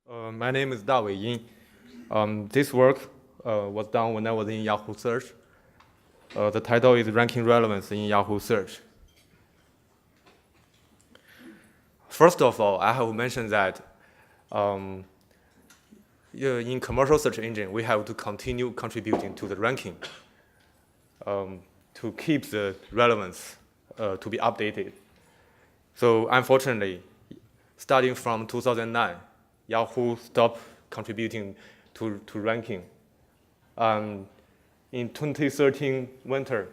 My name is Dawei Yin. This work was done when I was in Yahoo Search. The title is Ranking Relevance in Yahoo Search. First of all, I have mentioned that in commercial search engine, we have to continue contributing to the ranking to keep the relevance to be updated. So unfortunately, starting from 2009, Yahoo stopped contributing to ranking. In 2013 winter,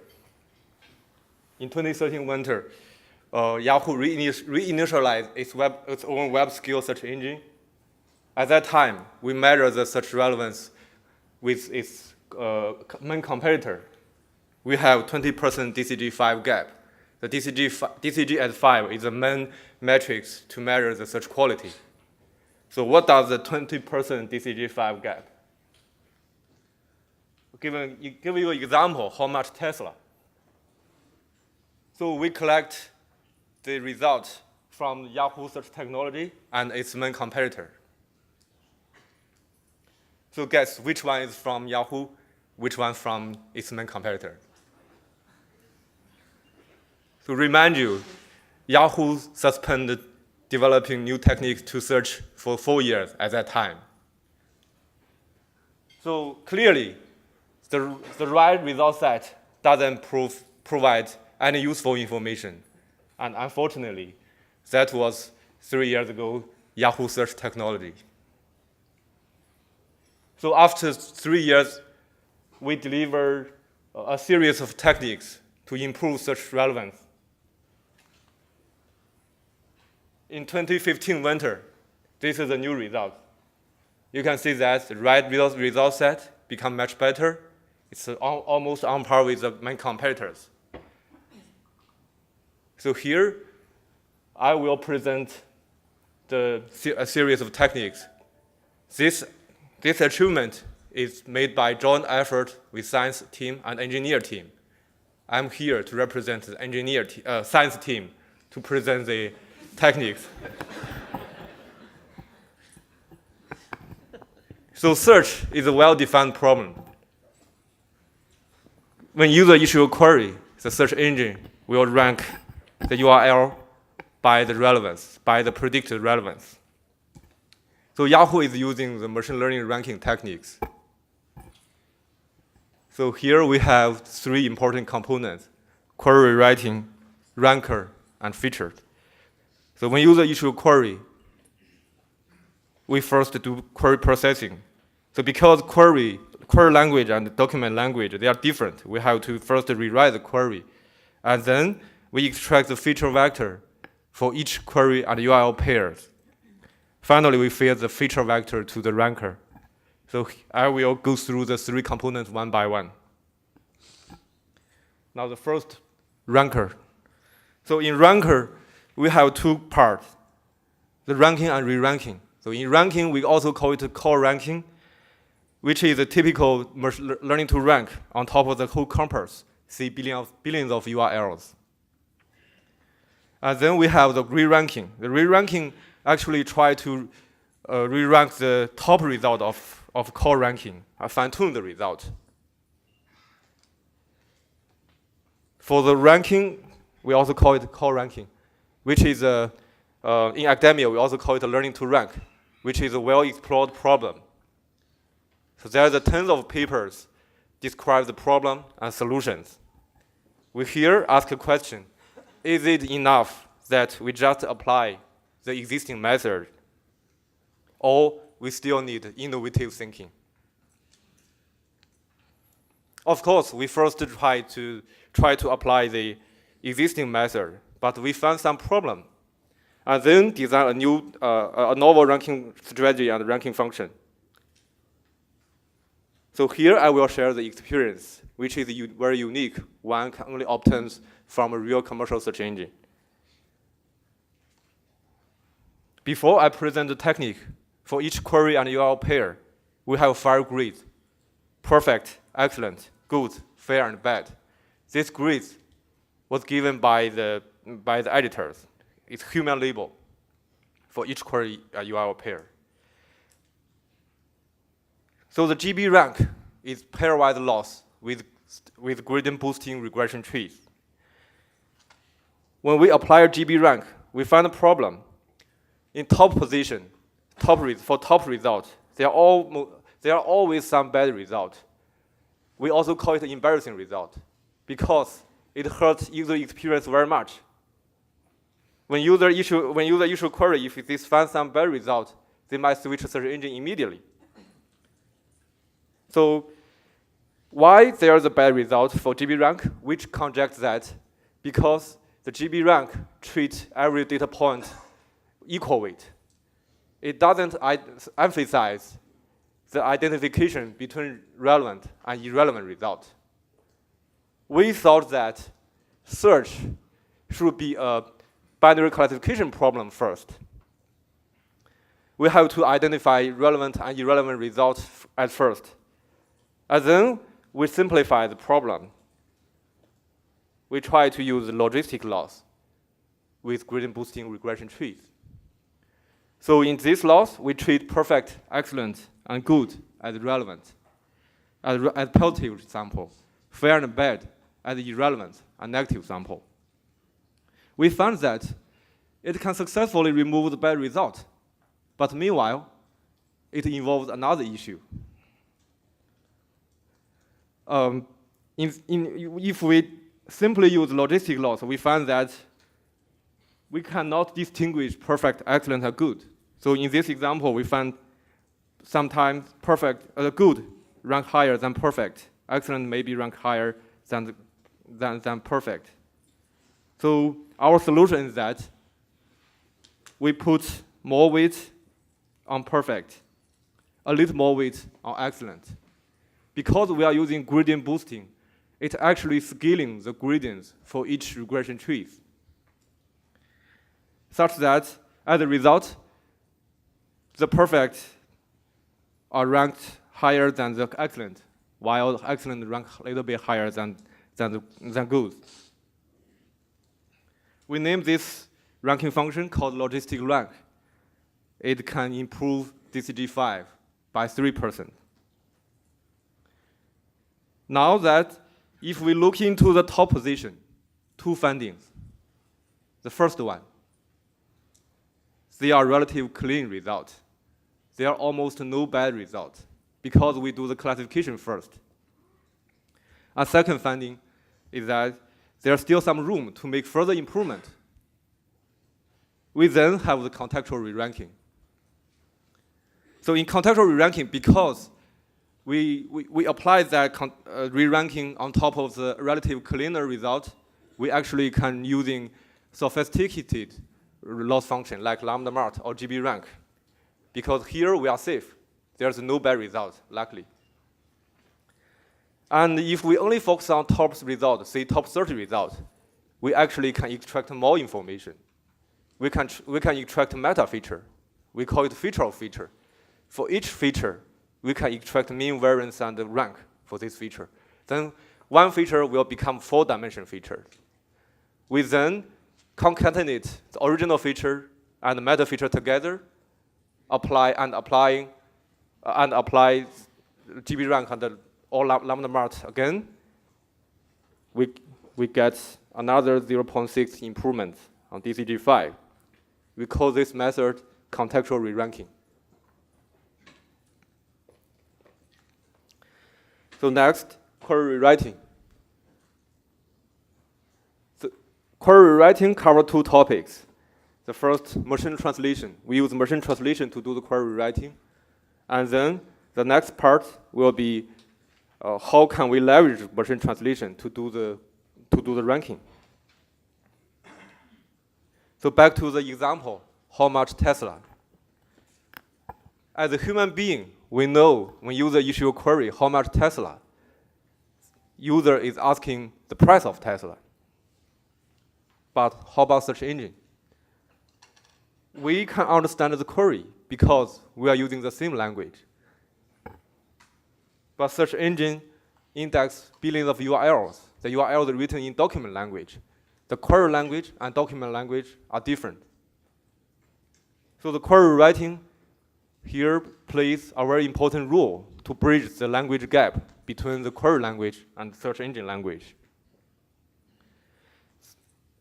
Yahoo reinitialized its own web skill search engine. At that time, we measured the search relevance with its main competitor. We have 20% DCG5 gap. The DCG at 5 is the main metrics to measure the search quality. So what does the 20% DCG5 gap? Give you an example how much Tesla. So we collect the result from Yahoo Search Technology and its main competitor. So guess which one is from Yahoo, which one from its main competitor. To remind you, Yahoo suspended developing new techniques to search for 4 years at that time. So clearly, the right result set doesn't provide any useful information. And unfortunately, that was 3 years ago, Yahoo Search Technology. So after 3 years, we delivered a series of techniques to improve search relevance. In 2015 winter, this is a new result. You can see that the right result set become much better. It's almost on par with the main competitors. So here, I will present a series of techniques. This achievement is made by joint effort with science team and engineer team. I'm here to represent the science team to present the techniques. So search is a well-defined problem. When user issue a query, the search engine will rank the URL by the relevance, by the predicted relevance. So Yahoo is using the machine learning ranking techniques. So here we have 3 important components: query writing, ranker, and featured. So when user issue a query, we first do query processing. So because query language and document language, they are different, we have to first rewrite the query. And then we extract the feature vector for each query and URL pairs. Finally, we feed the feature vector to the ranker. So I will go through the 3 components one by one. Now the first, ranker. So in ranker, we have 2 parts, the ranking and re-ranking. So in ranking, we also call it core ranking, which is a typical learning to rank on top of the whole corpus, see billions of URLs. And then we have the re-ranking. The re-ranking actually try to re-rank the top result of core ranking, fine-tune the result. For the ranking, we also call it core ranking, which is, in academia, we also call it a learning to rank, which is a well-explored problem. So there are tons of papers describe the problem and solutions. We here ask a question: is it enough that we just apply the existing method, or we still need innovative thinking? Of course, we first try to apply the existing method, but we found some problem, and then design a novel ranking strategy and ranking function. So here I will share the experience, which is very unique. One can only obtain from a real commercial search engine. Before I present the technique, for each query and URL pair, we have 5 grades: perfect, excellent, good, fair, and bad. This grade was given by the editors. It's human label for each query URL pair. So the GB rank is pairwise loss with gradient boosting regression trees. When we apply GB rank, we find a problem. In top position, for top result, there are always some bad result. We also call it an embarrassing result because it hurts user experience very much. When user issue query, if they find some bad result, they might switch search engine immediately. So why there is a bad result for GB rank, which conjects that because the GB rank treats every data point equal weight. It doesn't emphasize the identification between relevant and irrelevant result. We thought that search should be a binary classification problem first. We have to identify relevant and irrelevant results at first. And then we simplify the problem. We try to use logistic loss with gradient boosting regression trees. So in this loss, we treat perfect, excellent, and good as relevant, as positive sample, fair and bad as irrelevant and negative sample. We found that it can successfully remove the bad result, but meanwhile, it involves another issue. If we simply use logistic loss, we find that we cannot distinguish perfect, excellent, and good. So in this example, we find sometimes good rank higher than perfect. Excellent maybe rank higher than perfect. So our solution is that we put more weight on perfect, a little more weight on excellent. Because we are using gradient boosting, it's actually scaling the gradients for each regression trees, such that as a result, the perfect are ranked higher than the excellent, while excellent rank a little bit higher than good. We name this ranking function called logistic rank. It can improve DCG5 by 3%. Now that if we look into the top position, two findings. The first one, they are relatively clean results. There are almost no bad results because we do the classification first. A second finding is that there's still some room to make further improvement. We then have the contextual re-ranking. So in contextual re-ranking, because we apply that re-ranking on top of the relative cleaner result, we actually can using sophisticated loss function like lambda mart or GB rank. Because here we are safe. There's no bad result, luckily. And if we only focus on top result, say top 30 result, we actually can extract more information. We can extract meta feature. We call it feature of feature. For each feature, we can extract mean, variance, and rank for this feature. Then one feature will become 4-dimension feature. We then concatenate the original feature and the meta feature together, apply GB rank and all lambda mart again. We get another 0.6 improvement on DCG5. We call this method contextual re-ranking. So next, query rewriting. The query rewriting covers two topics. The first, machine translation. We use machine translation to do the query rewriting. And then the next part will be how can we leverage machine translation to do the ranking. So back to the example, how much Tesla? As a human being, we know when user issue a query, how much Tesla? User is asking the price of Tesla. But how about search engine? We can understand the query because we are using the same language. But search engine index billions of URLs. The URLs are written in document language. The query language and document language are different. So the query writing here plays a very important role to bridge the language gap between the query language and search engine language.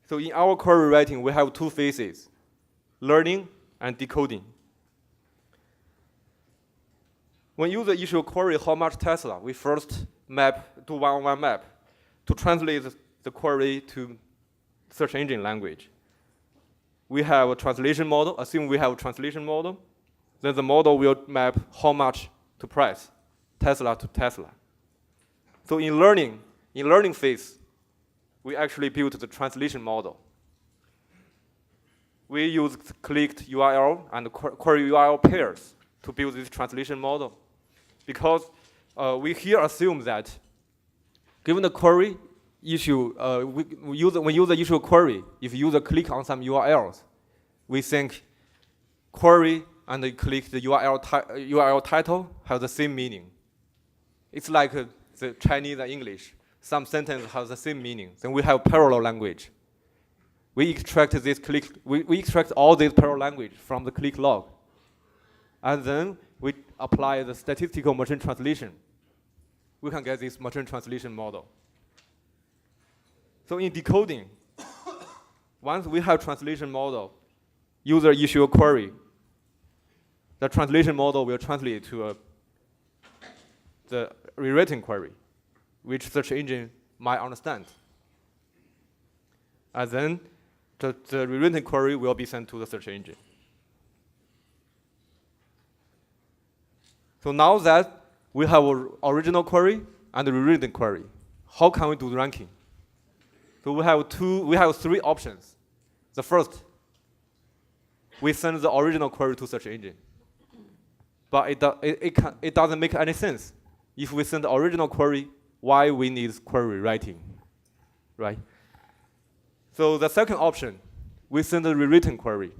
So in our query writing, we have two phases, learning and decoding. When user issue a query, how much Tesla, we first do one-on-one map to translate the query to search engine language. We have a translation model, assume we have a translation model, then the model will map how much to price, Tesla to Tesla. So in learning phase, we actually built the translation model. We use clicked URL and query URL pairs to build this translation model. Because we here assume that given the query issue, when user issue a query, if user click on some URLs, we think query and they click the URL title have the same meaning. It's like the Chinese and English. Some sentence has the same meaning. Then we have parallel language. We extract this we extract all this parallel language from the click log. And then we apply the statistical machine translation. We can get this machine translation model. So in decoding, once we have translation model, user issue a query, the translation model will translate to the rewritten query, which search engine might understand. And then the rewritten query will be sent to the search engine. So now that we have an original query and a rewritten query, how can we do the ranking? So we have three options. The first, we send the original query to search engine. But it doesn't make any sense. If we send the original query, why we need query writing, right? So the second option, we send a rewritten query.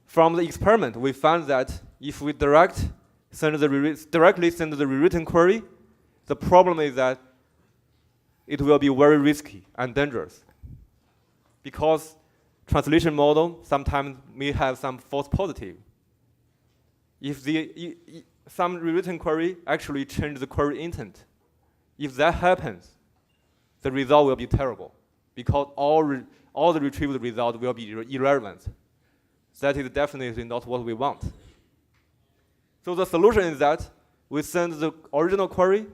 From the experiment, we found that if we directly send the rewritten query, the problem is that it will be very risky and dangerous. Because translation model sometimes may have some false positive. If some rewritten query actually change the query intent, if that happens, the result will be terrible because all the retrieved result will be irrelevant. That is definitely not what we want. So the solution is that we send the original query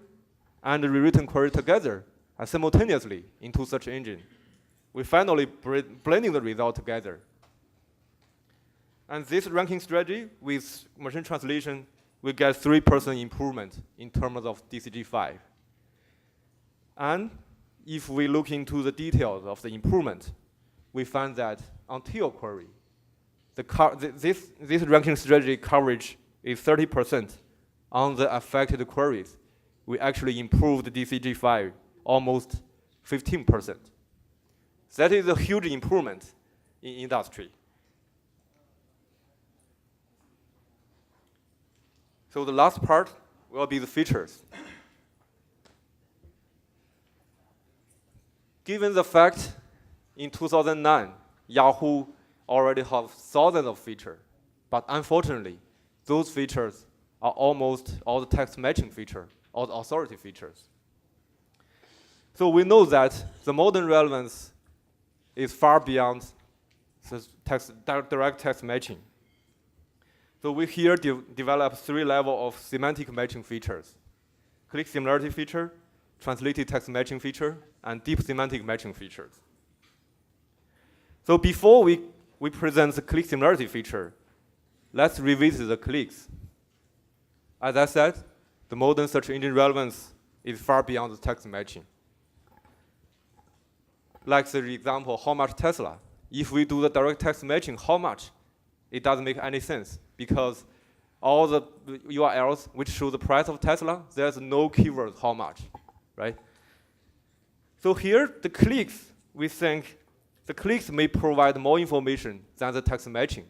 and the rewritten query together and simultaneously into search engine. We finally blending the result together. And this ranking strategy with machine translation, we get 3% improvement in terms of DCG5. And if we look into the details of the improvement, we find that on tail query, this ranking strategy coverage is 30% on the affected queries. We actually improved DCG5 almost 15%. That is a huge improvement in industry. So the last part will be the features. Given the fact in 2009, Yahoo already have thousands of features, but unfortunately, those features are almost all the text matching features, all the authority features. So we know that the modern relevance is far beyond the direct text matching. So we here develop 3 levels of semantic matching features: click similarity feature, translated text matching feature, and deep semantic matching features. So before we present the click similarity feature, let's revisit the clicks. As I said, the modern search engine relevance is far beyond the text matching. Like the example, how much Tesla? If we do the direct text matching, how much? It doesn't make any sense because all the URLs which show the price of Tesla, there's no keyword how much, right? So here, the clicks, we think the clicks may provide more information than the text matching,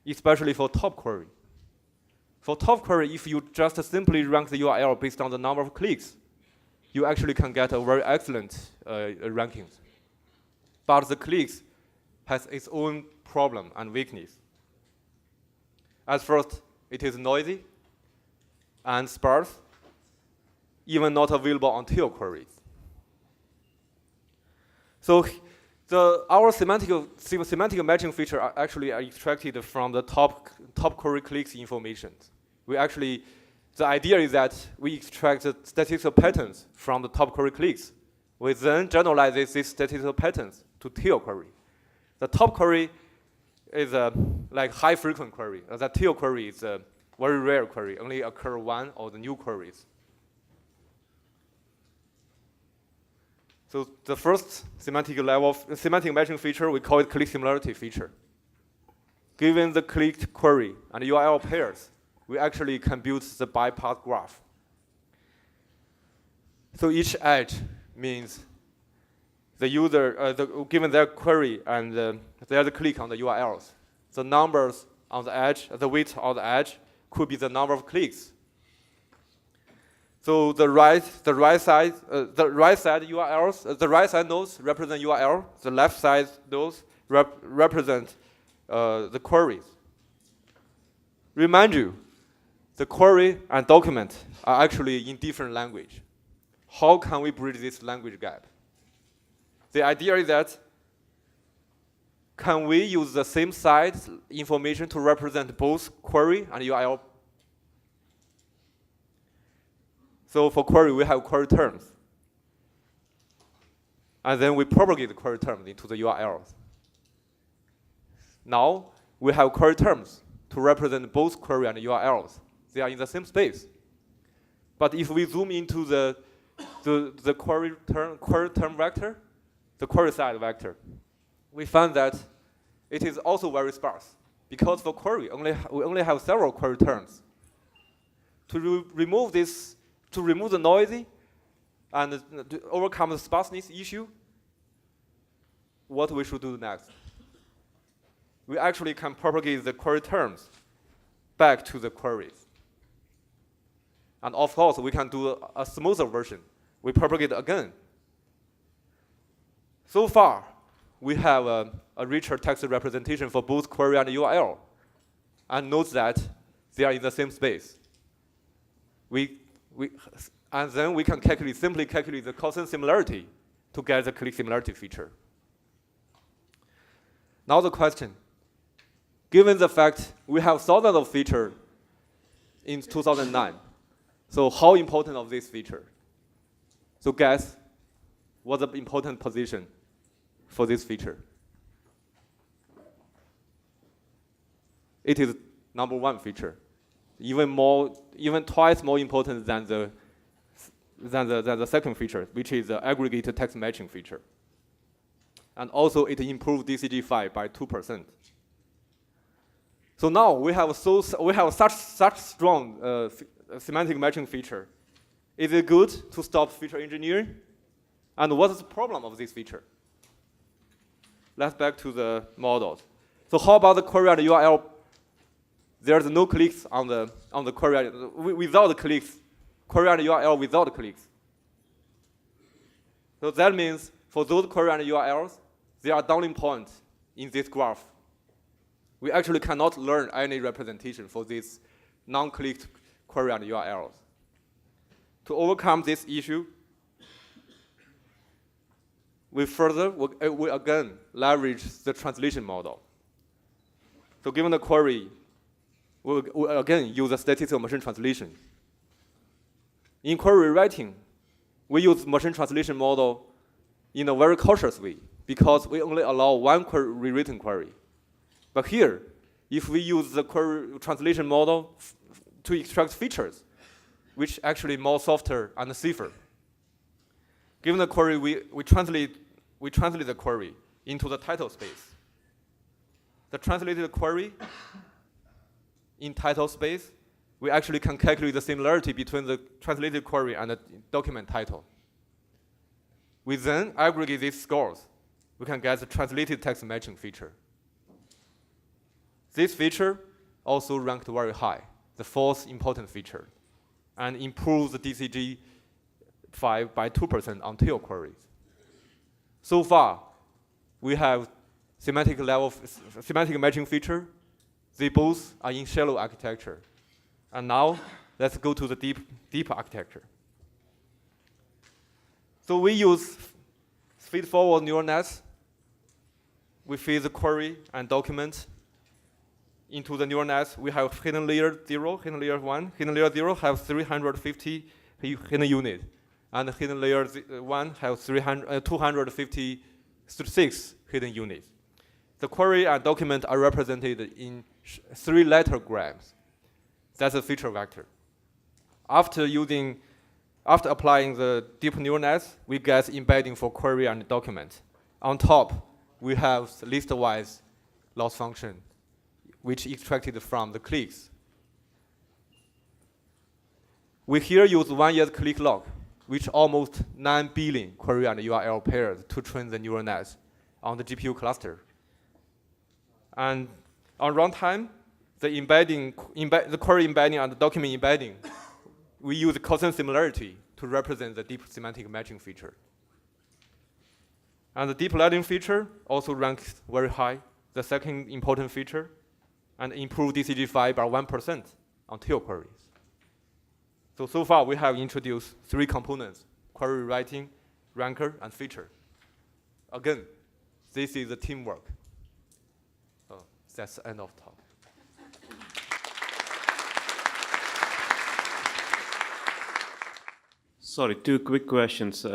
especially for top query. For top query, if you just simply rank the URL based on the number of clicks, you actually can get a very excellent rankings. But the clicks has its own problem and weakness. At first, it is noisy and sparse, even not available on tail queries. So our semantic matching feature are actually extracted from the top query clicks information. The idea is that we extract the statistical patterns from the top query clicks. We then generalize these statistical patterns to tail query. The top query is a like high frequent query. The tail query is a very rare query, only occur one of the new queries. So the first semantic level of semantic matching feature, we call it click similarity feature. Given the clicked query and URL pairs, we actually can build the bypass graph. So each edge means the user, given their query and their click on the URLs, the numbers on the edge, the weight on the edge could be the number of clicks. So the right side URLs, the right side nodes represent URL. The left side nodes represent the queries. Remind you, the query and document are actually in different language. How can we bridge this language gap? The idea is that can we use the same size information to represent both query and URL? So for query, we have query terms. And then we propagate the query terms into the URLs. Now, we have query terms to represent both query and URLs. They are in the same space. But if we zoom into the query term vector, the query side vector, we find that it is also very sparse. Because for query, we only have several query terms. To remove the noisy and to overcome the sparseness issue, what we should do next? We actually can propagate the query terms back to the queries. And of course, we can do a smoother version. We propagate again. So far, we have a richer text representation for both query and URL. And note that they are in the same space. And then we can simply calculate the constant similarity to get the click similarity feature. Now the question, given the fact we have thousands of features in 2009, so how important of this feature? So guess what's the important position for this feature? It is #1 feature. Even twice more important than the second feature, which is the aggregated text matching feature. And also, it improved DCG5 by 2%. So now we have such strong semantic matching feature. Is it good to stop feature engineering? And what is the problem of this feature? Let's back to the models. So how about the query and URL? There's no clicks on the query without the clicks. Query and URL without clicks. So that means for those query and URLs, there are downlink points in this graph. We actually cannot learn any representation for these non-clicked query and URLs. To overcome this issue, we again leverage the translation model. So given the query, we'll again use a statistical machine translation. In query rewriting, we use machine translation model in a very cautious way because we only allow one rewritten query. But here, if we use the query translation model to extract features, which actually more softer and safer. Given the query, we translate the query into the title space. The translated query in title space, we actually can calculate the similarity between the translated query and the document title. We then aggregate these scores. We can get the translated text matching feature. This feature also ranked very high, the fourth important feature, and improves the DCG5 by 2% on tail queries. So far, we have semantic matching feature, They both are in shallow architecture. And now, let's go to the deep architecture. So we use feed-forward neural nets. We feed the query and document into the neural nets. We have hidden layer 0, hidden layer 1. Hidden layer 0 have 350 hidden units. And hidden layer 1 has 256 hidden units. The query and document are represented in 3 lettergrams. That's a feature vector. After applying the deep neural nets, we get embedding for query and document. On top, we have list-wise loss function, which extracted from the clicks. We here use 1 year's click log, which almost 9 billion query and URL pairs to train the neural nets on the GPU cluster. And on runtime, the query embedding and the document embedding, we use cosine similarity to represent the deep semantic matching feature. And the deep learning feature also ranks very high, the second important feature, and improved DCG5 by 1% on tail queries. So far we have introduced 3 components: query writing, ranker, and feature. Again, this is the teamwork. So that's the end of talk. Sorry, 2 quick questions.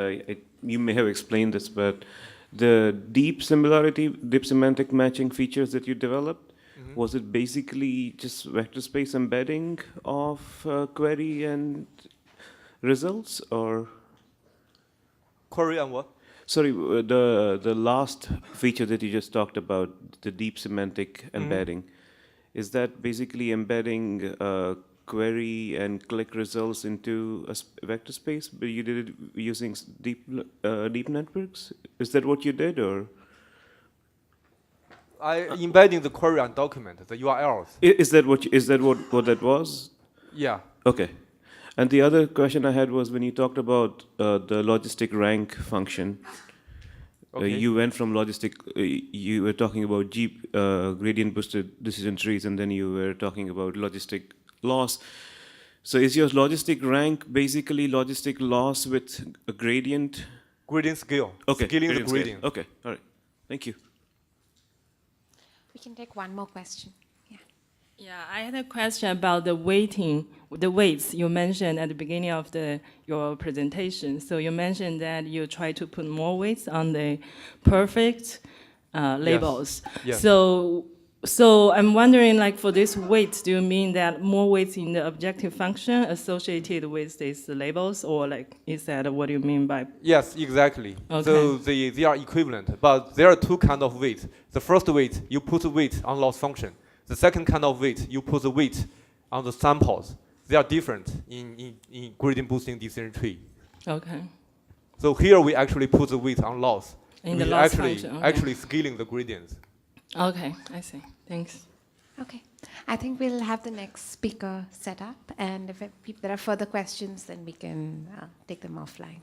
You may have explained this, but the deep semantic matching features that you developed, was it basically just vector space embedding of query and results, or? Query and what? Sorry, the last feature that you just talked about, the deep semantic embedding, is that basically embedding query and click results into a vector space, but you did it using deep networks? Is that what you did, or? Embedding the query and document, the URLs. Is that what that was? Yeah. Okay. And the other question I had was when you talked about the logistic rank function. Okay. You went from logistic. You were talking about gradient boosted decision trees, and then you were talking about logistic loss. So is your logistic rank basically logistic loss with a gradient? Gradient scale. Okay. Scaling the gradient. Scale. Okay. All right. Thank you. We can take one more question. Yeah. Yeah, I had a question about the weights you mentioned at the beginning of your presentation. So you mentioned that you try to put more weights on the perfect labels. Yes. So I'm wondering, like, for this weight, do you mean that more weights in the objective function associated with these labels, or like, is that what you mean by? Yes, exactly. Okay. So they are equivalent, but there are 2 kinds of weights. The first weight, you put the weight on loss function. The second kind of weight, you put the weight on the samples. They are different in gradient boosting decision tree. Okay. So here we actually put the weight on loss. In the loss function. Okay. Actually scaling the gradients. Okay, I see. Thanks. Okay. I think we'll have the next speaker set up, and if there are further questions, then we can take them offline.